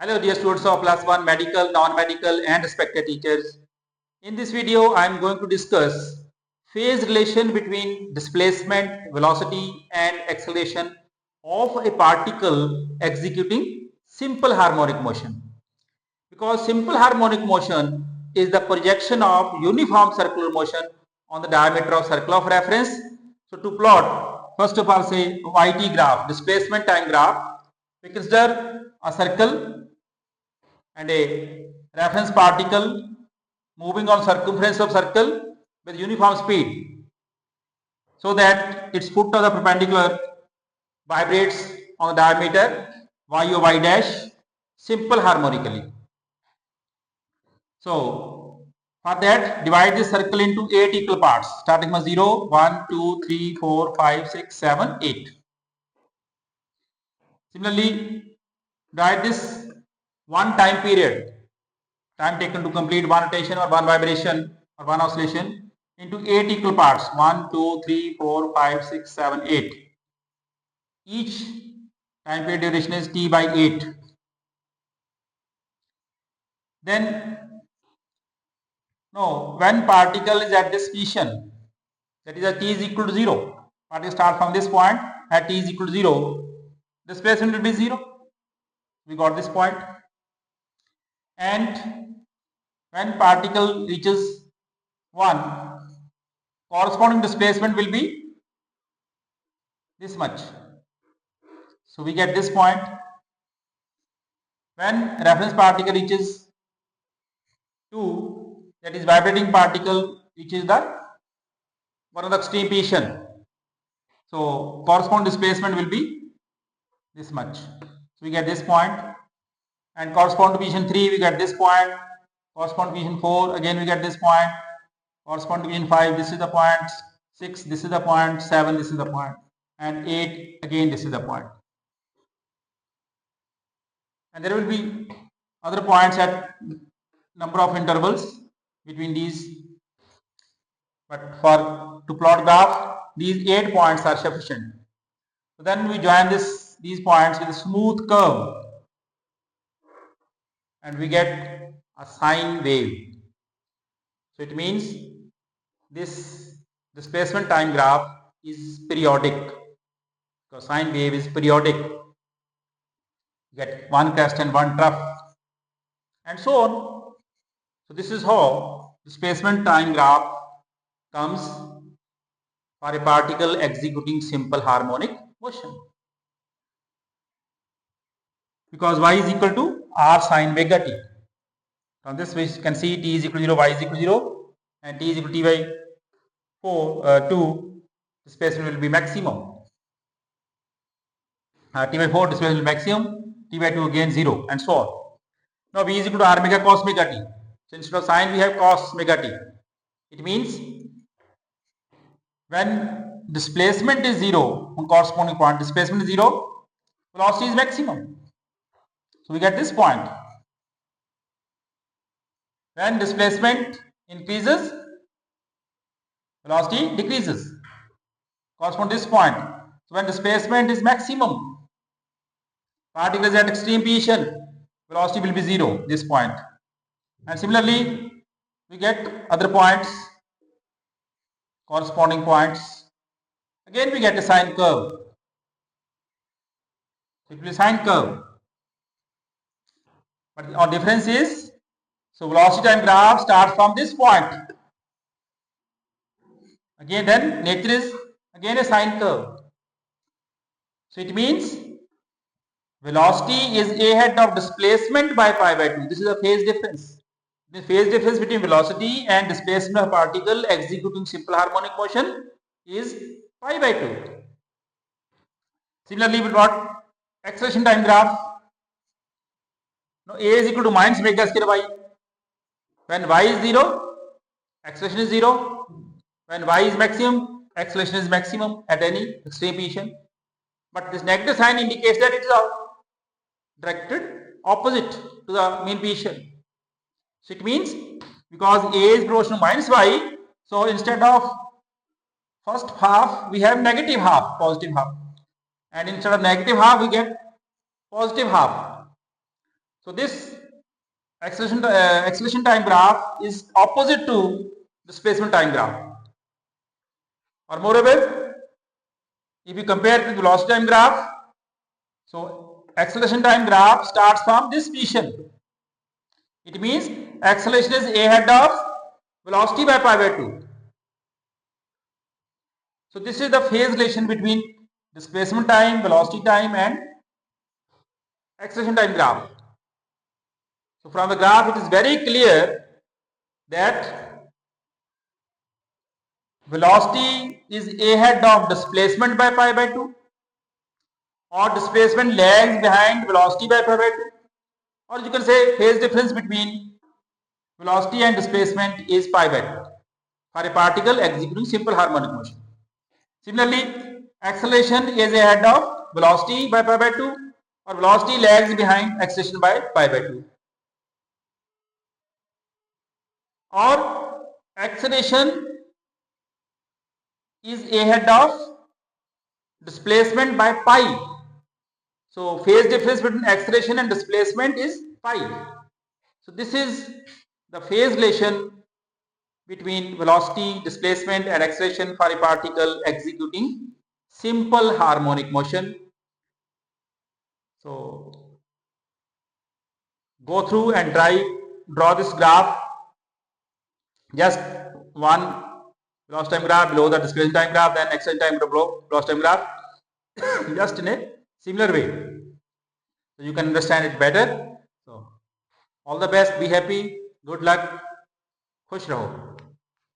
Hello dear students of class 1 medical, non-medical and respected teachers. In this video I am going to discuss phase relation between displacement, velocity and acceleration of a particle executing simple harmonic motion. Because simple harmonic motion is the projection of uniform circular motion on the diameter of circle of reference. So to plot, first of all say YT graph, displacement time graph, we consider a circle and a reference particle moving on circumference of circle with uniform speed so that its foot of the perpendicular vibrates on the diameter y o y dash simple harmonically. So for that divide this circle into 8 equal parts starting from 0, 1, 2, 3, 4, 5, 6, 7, 8. Similarly divide this one time period, time taken to complete one rotation or one vibration or one oscillation into 8 equal parts 1, 2, 3, 4, 5, 6, 7, 8. Each time period duration is t by 8. Then when particle is at this position, that is at t is equal to 0, particle start from this point at t is equal to 0, displacement will be 0. We got this point. And when particle reaches 1, corresponding displacement will be this much. So we get this point. When reference particle reaches 2, that is vibrating particle reaches the one of the extreme position. So corresponding displacement will be this much. So we get this point, and corresponding to position 3 we get this point, corresponding to position 4 again we get this point, corresponding to position 5 this is the point, 6 this is the point, 7 this is the point, and 8 again this is the point. And there will be other points at number of intervals between these, but for to plot graph these 8 points are sufficient. So then we join these points with a smooth curve and we get a sine wave. So it means this displacement time graph is periodic, because sine wave is periodic. You get one crest and one trough and so on. So this is how displacement time graph comes for a particle executing simple harmonic motion. Because y is equal to r sine omega t. From this we can see t is equal to 0, y is equal to 0, and t is equal to t by 2, displacement will be maximum. T by 4 displacement will be maximum, t by 2 again 0, and so on. Now v is equal to r omega cos omega t. So instead of sine we have cos omega t. It means when displacement is 0 on corresponding point, displacement is 0, velocity is maximum. So we get this point. When displacement increases, velocity decreases. Correspond to this point. So when displacement is maximum, particle is at extreme position, velocity will be 0, this point. And similarly, we get other points, corresponding points. Again we get a sine curve. It will be a sine curve. But our difference is, so velocity time graph starts from this point. Again then nature is again a sine curve. So it means velocity is ahead of displacement by pi by 2. This is a phase difference. The phase difference between velocity and displacement of particle executing simple harmonic motion is pi by 2. Similarly, we got acceleration time graph. Now a is equal to minus omega square y. When y is 0, acceleration is 0. When y is maximum, acceleration is maximum at any extreme position. But this negative sign indicates that it is directed opposite to the mean position. So it means because a is proportional to minus y, so instead of first half we have negative half, positive half, and instead of negative half we get positive half. So this acceleration time graph is opposite to displacement time graph. Or moreover, if you compare with velocity time graph, so acceleration time graph starts from this position. It means acceleration is ahead of velocity by pi by 2. So this is the phase relation between displacement time, velocity time and acceleration time graph. So from the graph it is very clear that velocity is ahead of displacement by pi by 2, or displacement lags behind velocity by pi by 2, or you can say phase difference between velocity and displacement is pi by 2 for a particle executing simple harmonic motion. Similarly, acceleration is ahead of velocity by pi by 2, or velocity lags behind acceleration by pi by 2. Or acceleration is ahead of displacement by pi. So phase difference between acceleration and displacement is pi. So this is the phase relation between velocity, displacement and acceleration for a particle executing simple harmonic motion. So go through and draw this graph, just one velocity time graph below the displacement time graph, then acceleration time below velocity time graph, just in a similar way, so you can understand it better. So all the best, be happy, good luck, खुश रहो.